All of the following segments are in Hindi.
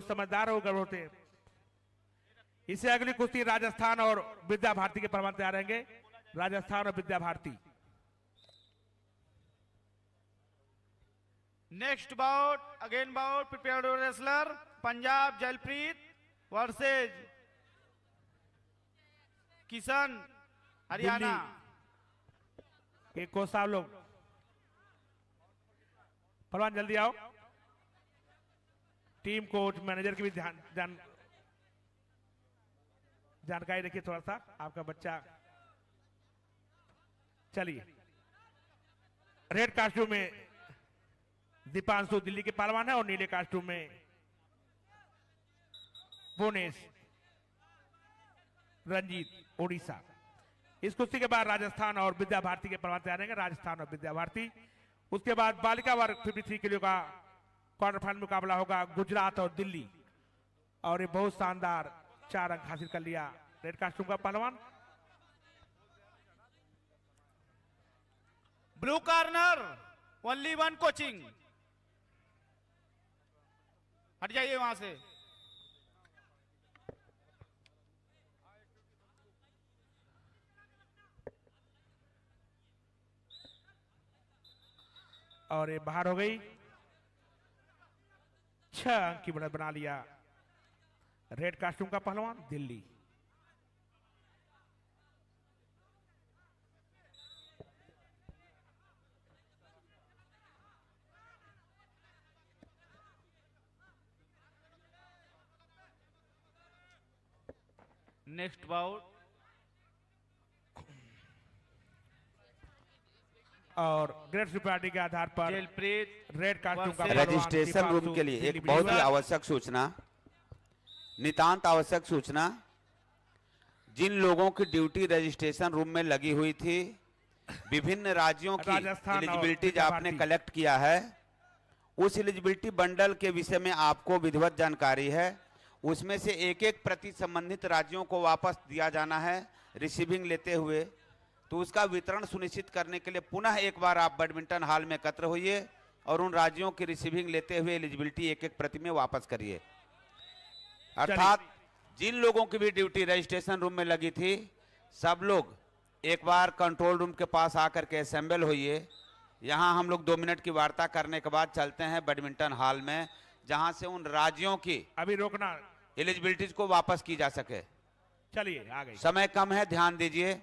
समझदार होकर होते। इससे अगली कुश्ती राजस्थान और विद्या भारती के पहलवान तैयार रहेंगे। राजस्थान और Vidya Bharati. Next bout, again bout, prepared wrestler Punjab Jalpreet versus Kishan Haryana. एक कोच साहब लोग, पहलवान जल्दी आओ। टीम कोच मैनेजर की भी जानकारी रखिए थोड़ा सा, आपका बच्चा। चलिए, रेड कास्ट्यूम में दीपांशु दिल्ली के पहलवान है और नीले कास्ट्यूम में भुवनेश रंजीत उड़ीसा। इस कुश्ती के बाद राजस्थान और विद्या भारती के पहलवान तैयार रहेंगे। राजस्थान और विद्या भारती। उसके बाद बालिका वर्ग 53 किलो का क्वार्टर फाइनल मुकाबला होगा गुजरात और दिल्ली। और ये बहुत शानदार 4 अंक हासिल कर लिया रेड कास्ट्यूम का पहलवान। Blue corner only one coaching, हट जाइए वहां से। और ये बाहर हो गई। 6 अंक की बढ़त बना लिया रेड कास्ट्यूम का पहलवान दिल्ली। नेक्स्ट बाउट, और ग्रेड पार्टी के आधार पर जलप्रीत रेड कास्ट्यूम का रजिस्ट्रेशन रूम के लिए एक बहुत ही आवश्यक सूचना, नितांत आवश्यक सूचना। जिन लोगों की ड्यूटी रजिस्ट्रेशन रूम में लगी हुई थी, विभिन्न राज्यों की एलिजिबिलिटीज आपने कलेक्ट किया है, उस एलिजिबिलिटी बंडल के विषय में आपको विधिवत जानकारी है। उसमें से एक एक प्रति संबंधित राज्यों को वापस दिया जाना है रिसीविंग लेते हुए। तो उसका वितरण सुनिश्चित करने के लिए पुनः एक बार आप बैडमिंटन हॉल में एकत्र होइए और उन राज्यों की रिसीविंग लेते हुए एलिजिबिलिटी एक एक प्रति में वापस करिए। अर्थात जिन लोगों की भी ड्यूटी रजिस्ट्रेशन रूम में लगी थी, सब लोग एक बार कंट्रोल रूम के पास आकर के असेंबल होइए। यहाँ हम लोग 2 मिनट की वार्ता करने के बाद चलते हैं बैडमिंटन हॉल में, जहां से उन राज्यों की अभी रोकना एलिजिबिलिटीज को वापस की जा सके। चलिए आ गई। समय कम है, ध्यान दीजिए।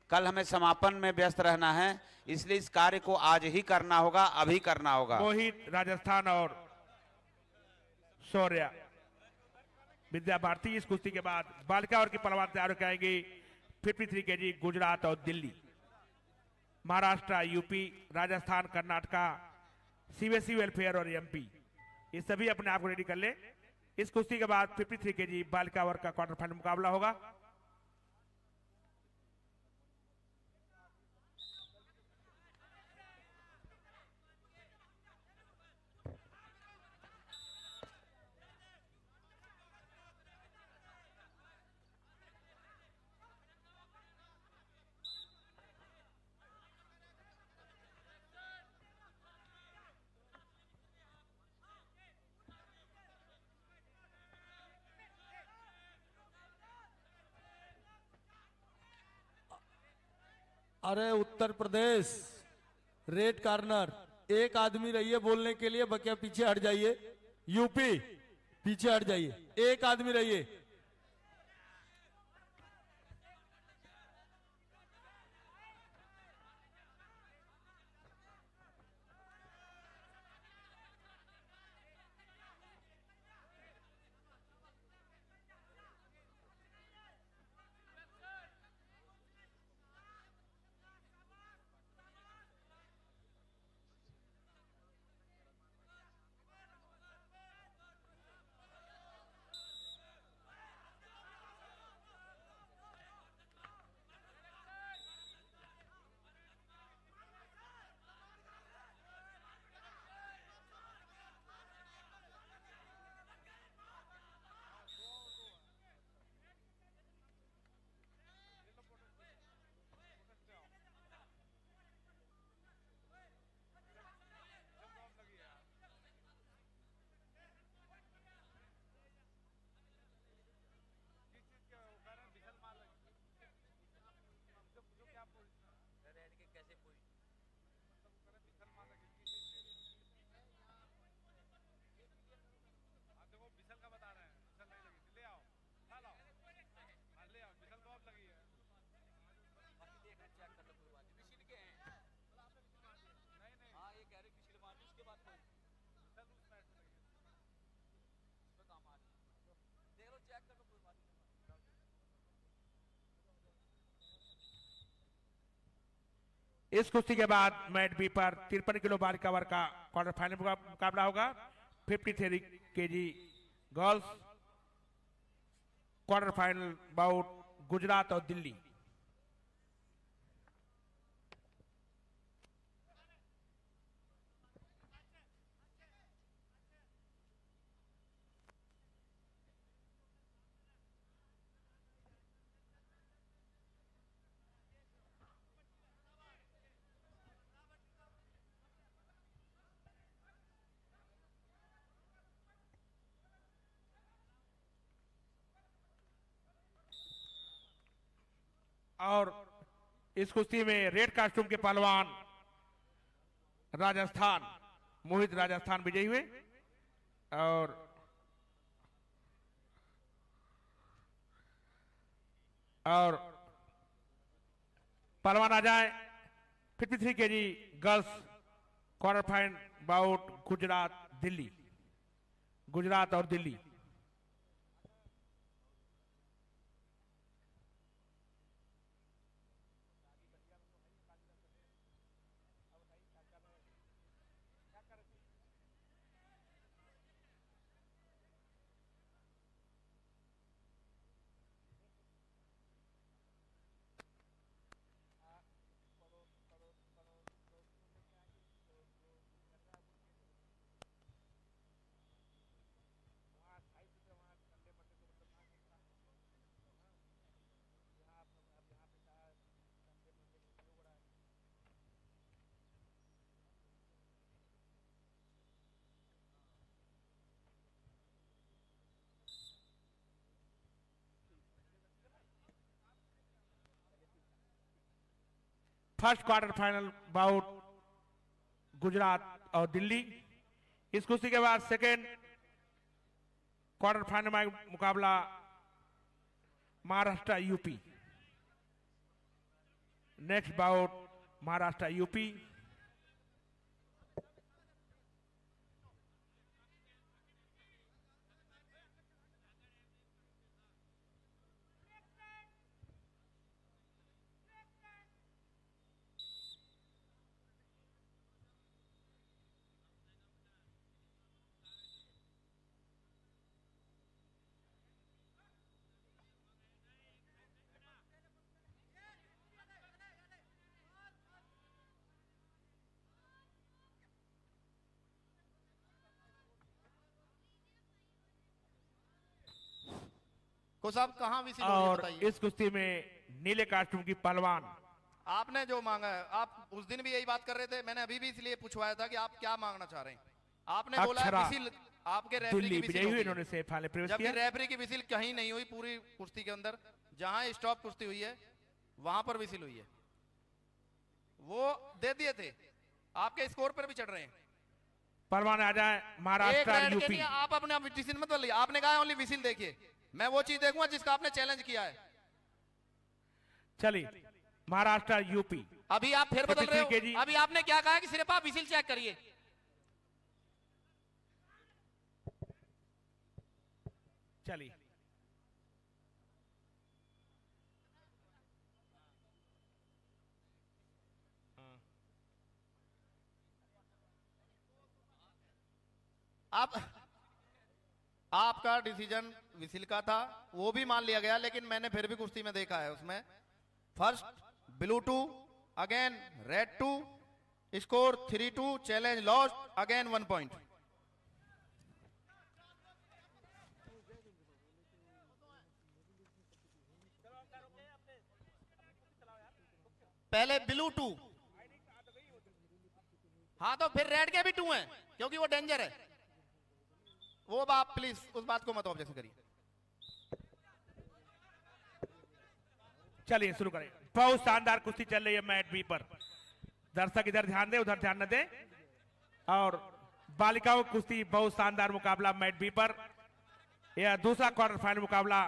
कल हमें समापन में व्यस्त रहना है, इसलिए इस कार्य को आज ही करना होगा, अभी करना होगा। मोहित राजस्थान और शौर्य विद्या भारती। इस कुश्ती के बाद बालिका और की पहलवान तैयार कराएंगे 53 केजी गुजरात और Delhi. Maharashtra, UP, Rajasthan, Karnataka, CBSE welfare और एमपी, ये सभी अपने आप को रेडी कर ले। इस कुश्ती के बाद 53 केजी बालिका वर्ग का क्वार्टर फाइनल मुकाबला होगा। अरे उत्तर प्रदेश रेड कॉर्नर, एक आदमी रहिए बोलने के लिए, बकिया पीछे हट जाइए। यूपी पीछे हट जाइए, एक आदमी रहिए। इस कुश्ती के बाद मैट बी पर 53 किलो बालिका वर्ग का क्वार्टर फाइनल मुकाबला होगा। 53 KG girls quarter final bout Gujarat और दिल्ली। और इस कुश्ती में रेड कास्ट्यूम के पहलवान राजस्थान मोहित राजस्थान विजयी हुए। और पहलवान आ जाए 53 KG girls quarter final bout Gujarat और Delhi. First quarter final bout Gujarat और दिल्ली। इस कुश्ती के बाद सेकेंड क्वार्टर फाइनल मुकाबला Maharashtra UP. Next bout Maharashtra UP. को साहब कहाँ विसिल हो रही है और बताइए। इस कुश्ती में नीले कास्ट्यूम की पहलवान आपने जो मांगा है, आप उस दिन भी यही बात कर रहे थे, मैंने अभी भी इसलिए पूछवाया था कि आप क्या मांगना चाह रहे हैं। आपने बोला है अक्षरा विसिल, आपके रेफरी दिल्ली की विजयी विसिल हुई। होगी। इन्होंने सेमीफाइनल प्रवेश जबकि किया। रेफरी की विसिल कहीं नहीं हुई पूरी कुश्ती के अंदर। जहां स्टॉप कुश्ती हुई है वहां पर विसिल हुई है, वो दे दिए थे। आपके स्कोर पर भी चढ़ रहे हैं। पहलवान आ जाए एक महाराष्ट्र रेड के यूपी। लिए आप अपने डिसीजन मत बदलिए। आपने कहा ओनली विसिल देखिए, मैं वो चीज देखूंगा जिसका आपने चैलेंज किया है। चलिए महाराष्ट्र यूपी। अभी आप फिर बदल 53 रहे kg। हो। अभी आपने क्या कहा कि सिर्फ आप विसिल चेक करिए। चलिए आप आपका डिसीजन विसिल का था, वो भी मान लिया गया, लेकिन मैंने फिर भी कुश्ती में देखा है उसमें first blue 2 again red 2, score 3-2, challenge lost, again 1 point. पहले ब्लू 2, हाँ तो फिर रेड के भी 2 हैं क्योंकि वो डेंजर है। वो बात प्लीज उस बात को मत ऑब्जेक्शन करिए। चलिए शुरू करें। बहुत शानदार कुश्ती चल रही है मैट बी पर। दर्शक इधर ध्यान दे, उधर ध्यान न दे। और बालिकाओं की कुश्ती बहुत शानदार मुकाबला मैट बी पर। यह दूसरा क्वार्टर फाइनल मुकाबला